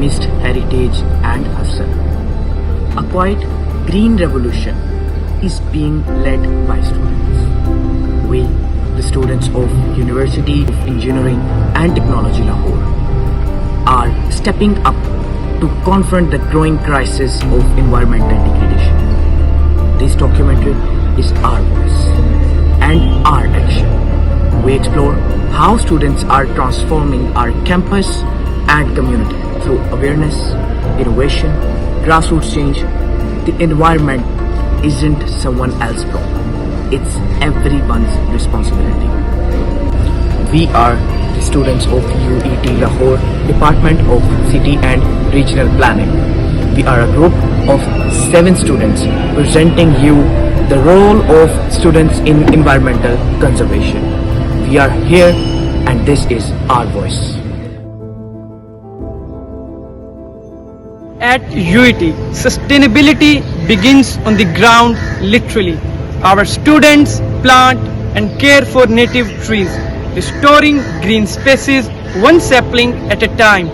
amidst heritage and hustle. A quiet green revolution is being led by students. We, the students of University of Engineering and Technology Lahore, are stepping up to confront the growing crisis of environmental degradation. This documentary is our voice and our action. We explore how students are transforming our campus and community through awareness, innovation, grassroots change. The environment isn't someone else's problem. It's everyone's responsibility. We are the students of UET Lahore, Department of City and Regional Planning. We are a group of 7 students presenting you the role of students in environmental conservation. We are here and this is our voice. At UET, sustainability begins on the ground literally. Our students plant and care for native trees, restoring green spaces one sapling at a time.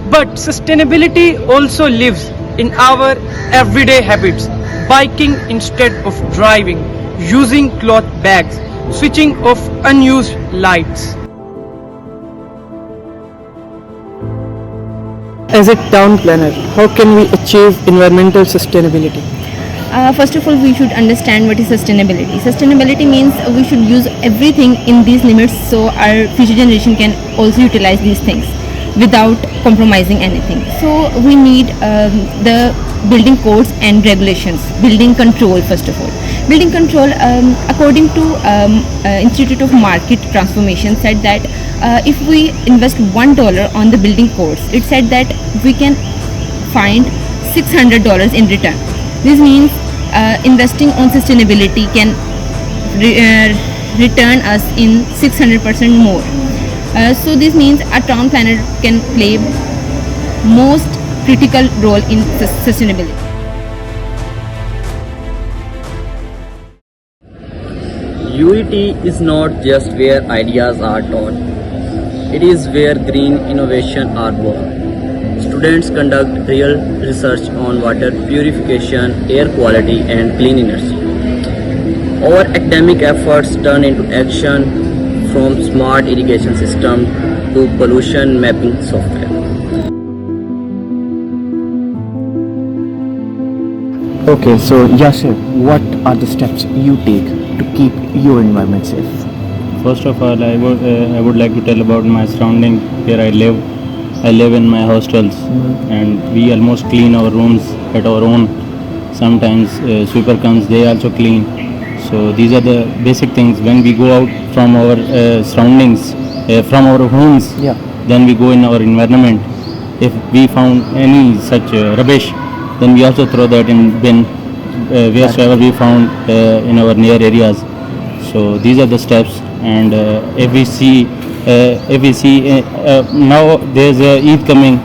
But sustainability also lives in our everyday habits: biking instead of driving, using cloth bags, switching off unused lights. As a town planner, how can we achieve environmental sustainability? First of all, we should understand what is sustainability. Sustainability means we should use everything in these limits so our future generation can also utilize these things without compromising anything. So we need the building codes and regulations, building control first of all. Building control, according to Institute of Market Transformation, said that if we invest $1 on the building codes, it said that we can find $600 in return. This means investing on sustainability can return us in 600% more. So this means a town planner can play most critical role in sustainability. UET is not just where ideas are taught, it is where green innovation are born. Students conduct real research on water purification, air quality and clean energy. Our academic efforts turn into action, from smart irrigation system to pollution mapping software. Okay, so Yasir, what are the steps you take to keep your environment safe? First of all, I would like to tell about my surrounding where I live. I live in my hostels, and we almost clean our rooms at our own. Sometimes sweeper comes, they also clean. So these are the basic things. When we go out from our surroundings, from our homes, then we go in our environment. If we found any such rubbish, then we also throw that in bin wheresoever we found in our near areas. So these are the steps. And if we see now there's Eid coming,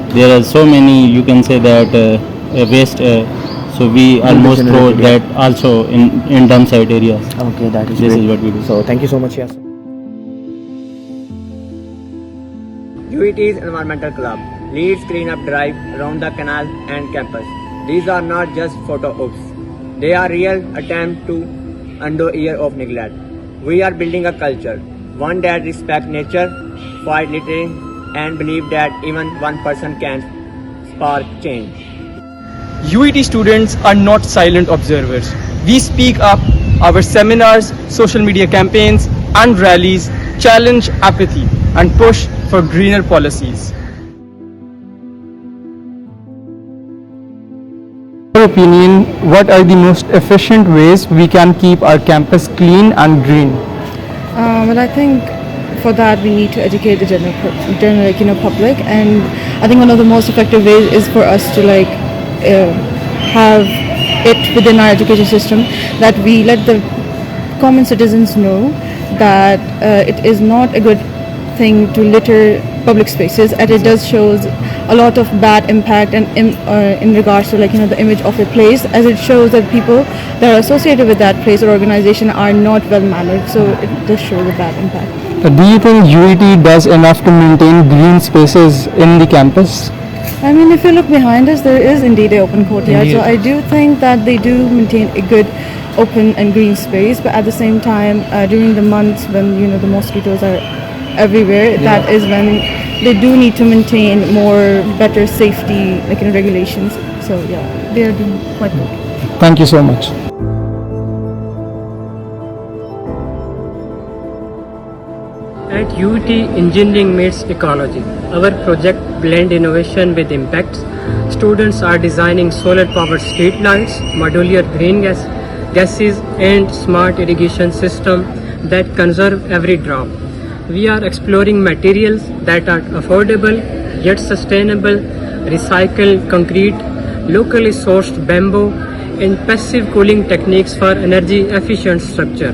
there are so many, you can say that waste. So we almost throw that also in dump site areas. Okay, that is this great. is what we do. So thank you so much, Yasir. UET's Environmental Club leads clean-up drive around the canal and campus. These are not just photo ops. They are real attempt to undo a year of neglect. We are building a culture, one that respects nature, fight littering, and believe that even one person can spark change. UET students are not silent observers. We speak up. Our seminars, social media campaigns, and rallies challenge apathy and push for greener policies. In your opinion, what are the most efficient ways we can keep our campus clean and green? Well, I think for that we need to educate the general public, and I think one of the most effective ways is for us to have it within our education system that we let the common citizens know that it is not a good thing to litter public spaces, and it does shows a lot of bad impact and in regards to the image of a place, as it shows that people that are associated with that place or organization are not well mannered, so it does show the bad impact. Do you think UET does enough to maintain green spaces in the campus? I mean, if you look behind us, there is indeed an open courtyard. So Indeed. I do think that they do maintain a good open and green space. But at the same time, during the months when the mosquitoes are everywhere, that is when they do need to maintain more better safety regulations. So yeah, they are doing quite good. Thank you so much. At UT, engineering meets ecology. Our project blend innovation with impacts. Students are designing solar-powered street lights, modular green gases, and smart irrigation system that conserve every drop. We are exploring materials that are affordable yet sustainable, recycled concrete, locally sourced bamboo, and passive cooling techniques for energy efficient structure.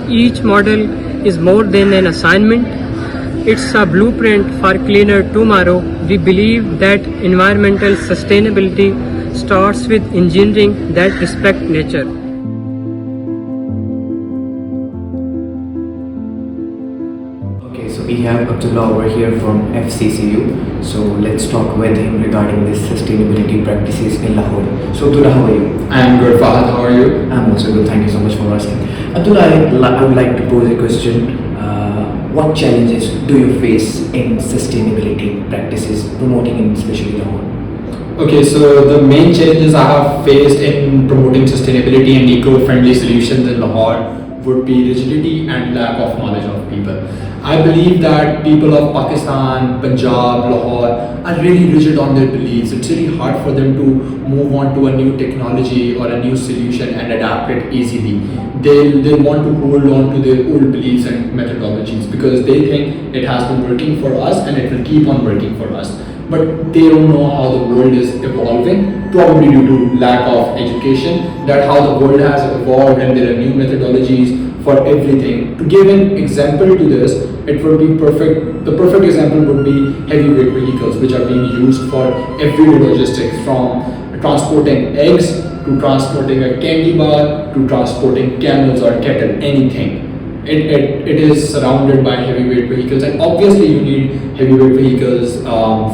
Each model is more than an assignment, it's a blueprint for cleaner tomorrow. We believe that environmental sustainability starts with engineering that respect nature. Okay, so we have Abdullah over here from FCCU. So let's talk with him regarding this sustainability practices in Lahore. So Abdullah, how are you? I'm good, Fahad. How are you? I'm also good. Thank you so much for asking. Abdullah, I would like to pose a question. What challenges do you face in sustainability practices promoting in especially Lahore? Okay, so the main challenges I have faced in promoting sustainability and eco-friendly solutions in Lahore would be rigidity and lack of knowledge of people. I believe that people of Pakistan, Punjab, Lahore are really rigid on their beliefs. It's really hard for them to move on to a new technology or a new solution and adapt it easily. They want to hold on to their old beliefs and methodologies because they think it has been working for us and it will keep on working for us. But they don't know how the world is evolving, probably due to lack of education, that how the world has evolved and there are new methodologies for everything. To give an example to this, it would be perfect. The perfect example would be heavyweight vehicles, which are being used for everyday logistics, from transporting eggs to transporting a candy bar to transporting camels or cattle, anything. It is surrounded by heavyweight vehicles, and obviously you need heavyweight vehicles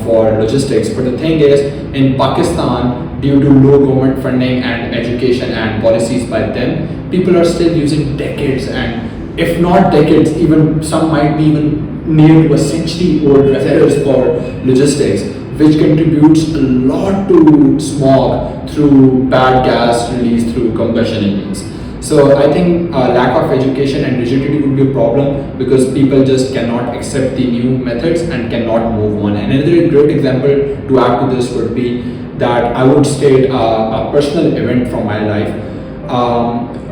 for logistics. But the thing is, in Pakistan, due to low government funding and education and policies by them, people are still using decades, and if not decades, even some might be even near to a century old reservoirs for logistics, which contributes a lot to smog through bad gas released through combustion engines. So I think lack of education and rigidity would be a problem because people just cannot accept the new methods and cannot move on. And another great example to add to this would be that I would state a personal event from my life.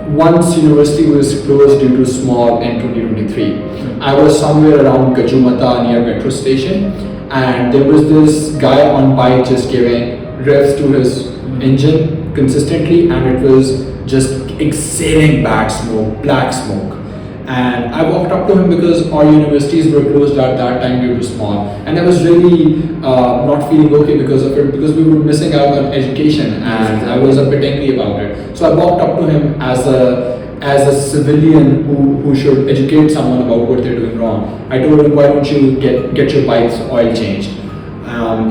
Once university was closed due to smog in 2023. I was somewhere around Gajumata near metro station, and there was this guy on bike just giving revs to his engine consistently, and it was just exhaling bad smoke, black smoke. And I walked up to him because our universities were closed at that time due to smog, and I was really not feeling okay because of it, because we were missing out on education, and I was a bit angry about it. So I walked up to him as a civilian who should educate someone about what they're doing wrong. I told him, why don't you get your bike's oil changed?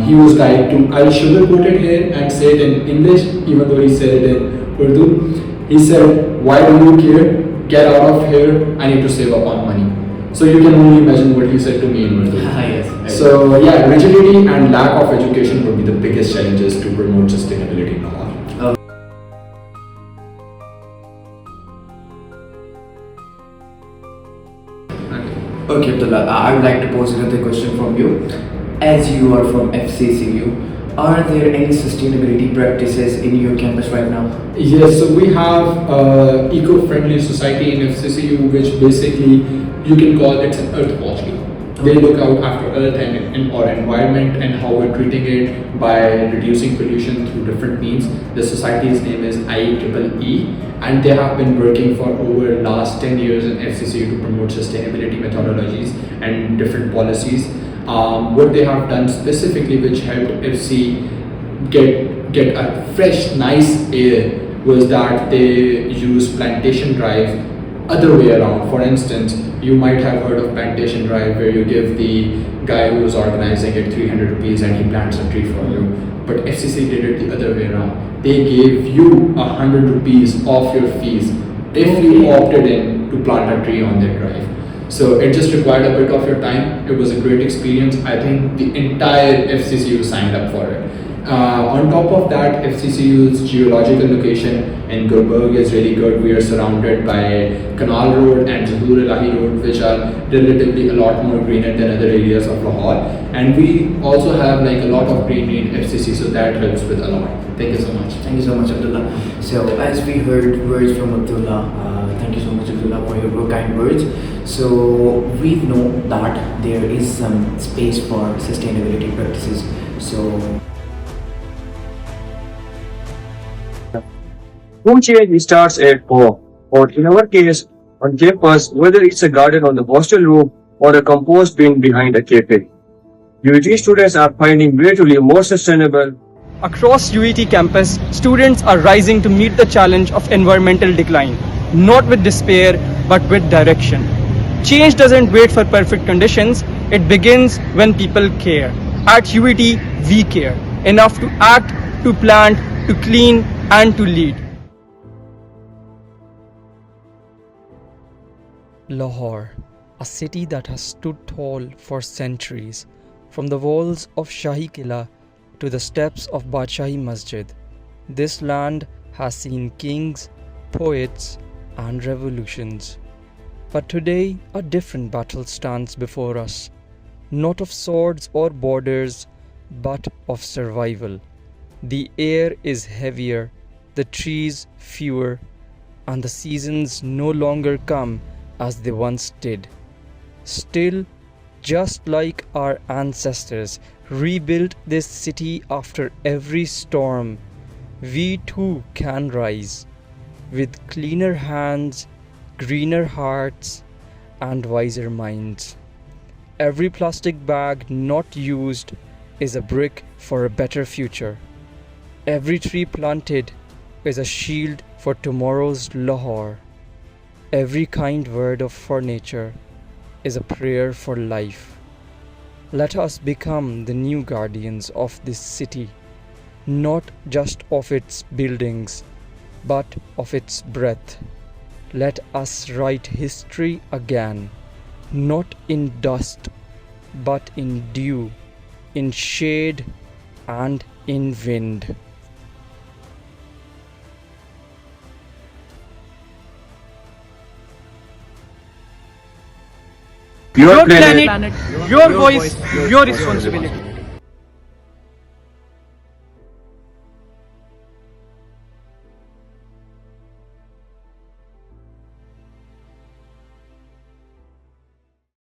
He was like, I'll sugarcoat it here and say it in English, even though he said it in Urdu. He said, why do you care? Get out of here, I need to save up on money. So you can only imagine what he said to me in Urdu. Yes. So yeah, rigidity and lack of education would be the biggest challenges to promote sustainability in Lahore. Okay, Abdullah, I would like to pose another question from you. As you are from FCCU, are there any sustainability practices in your campus right now? Yes, so we have eco-friendly society in FCCU, which basically you can call it an earth watch. They look out after earth and our environment and how we're treating it by reducing pollution through different means. The society's name is IEEE, and they have been working for over last 10 years in FCCU to promote sustainability methodologies and different policies. What they have done specifically, which helped FC get a fresh, nice air, was that they use plantation drive other way around. For instance, you might have heard of plantation drive, where you give the guy who is organizing it 300 rupees and he plants a tree for you. But FCC did it the other way around. They gave you 100 rupees off your fees if you opted in to plant a tree on their drive. So it just required a bit of your time. It was a great experience. I think the entire FCCU signed up for it. On top of that, FCCU's geological location in Gulberg is really good. We are surrounded by Canal Road and Zuhur Ilahi Road, which are relatively a lot more greener than other areas of Lahore. And we also have like a lot of greenery in FCC, so that helps with a lot. Thank you so much. Thank you so much, Abdullah. So, as we heard words from Abdullah, thank you so much, Abdullah, for your kind words. So, we know that there is some space for sustainability practices. So, Home change starts at home, or in our case, on campus, whether it's a garden on the hostel roof or a compost bin behind a cafe. UET students are finding way to live more sustainable. Across UET campus, students are rising to meet the challenge of environmental decline, not with despair, but with direction. Change doesn't wait for perfect conditions, it begins when people care. At UET, we care enough to act, to plant, to clean, and to lead. Lahore, a city that has stood tall for centuries, from the walls of Shahi Qila to the steps of Badshahi Masjid. This land has seen kings, poets, and revolutions. But today, a different battle stands before us, not of swords or borders, but of survival. The air is heavier, the trees fewer, and the seasons no longer come as they once did. Still, just like our ancestors rebuilt this city after every storm, we too can rise with cleaner hands, greener hearts, and wiser minds. Every plastic bag not used is a brick for a better future. Every tree planted is a shield for tomorrow's Lahore. Every kind word for nature is a prayer for life. Let us become the new guardians of this city, not just of its buildings, but of its breath. Let us write history again, not in dust, but in dew, in shade, and in wind. Your planet, your voice, your responsibility.